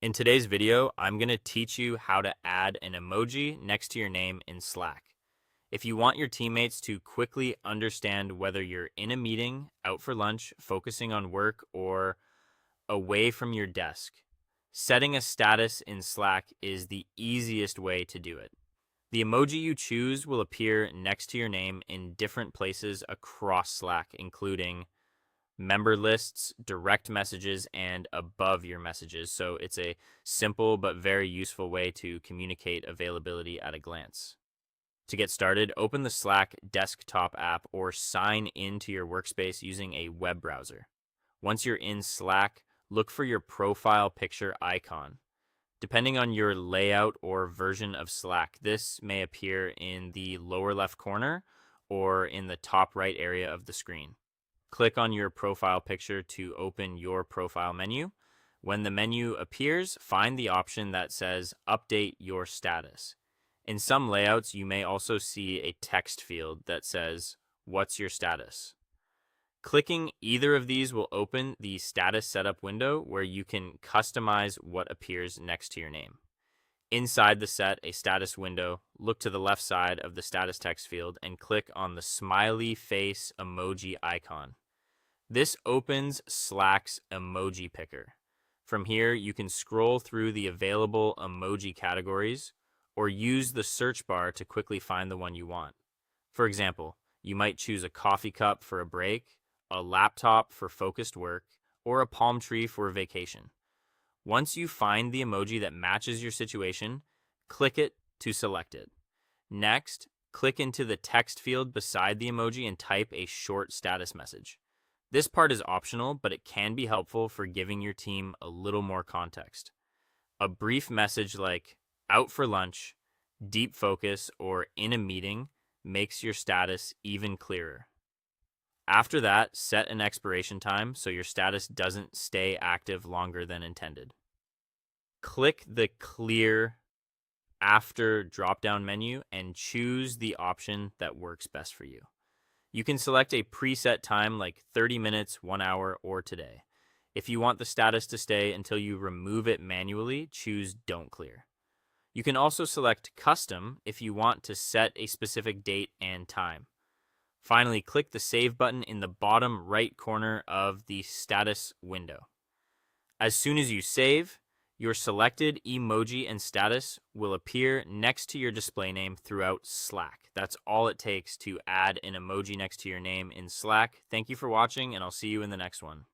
In today's video, I'm going to teach you how to add an emoji next to your name in Slack. If you want your teammates to quickly understand whether you're in a meeting, out for lunch, focusing on work, or away from your desk, setting a status in Slack is the easiest way to do it. The emoji you choose will appear next to your name in different places across Slack, including member lists, direct messages, and above your messages. So it's a simple but very useful way to communicate availability at a glance. To get started, open the Slack desktop app or sign into your workspace using a web browser. Once you're in Slack, look for your profile picture icon. Depending on your layout or version of Slack, this may appear in the lower left corner or in the top right area of the screen. Click on your profile picture to open your profile menu. When the menu appears, find the option that says Update Your Status. In some layouts, you may also see a text field that says, What's your status? Clicking either of these will open the status setup window where you can customize what appears next to your name. Inside the Set a Status window, look to the left side of the status text field and click on the smiley face emoji icon. This opens Slack's emoji picker. From here, you can scroll through the available emoji categories or use the search bar to quickly find the one you want. For example, you might choose a coffee cup for a break, a laptop for focused work, or a palm tree for a vacation. Once you find the emoji that matches your situation, click it to select it. Next, click into the text field beside the emoji and type a short status message. This part is optional, but it can be helpful for giving your team a little more context. A brief message like out for lunch, deep focus, or in a meeting makes your status even clearer. After that, set an expiration time so your status doesn't stay active longer than intended. Click the Clear After drop-down menu and choose the option that works best for you. You can select a preset time like 30 minutes, 1 hour, or today. If you want the status to stay until you remove it manually, choose Don't Clear. You can also select Custom if you want to set a specific date and time. Finally, click the Save button in the bottom right corner of the status window. As soon as you save, your selected emoji and status will appear next to your display name throughout Slack. That's all it takes to add an emoji next to your name in Slack. Thank you for watching, and I'll see you in the next one.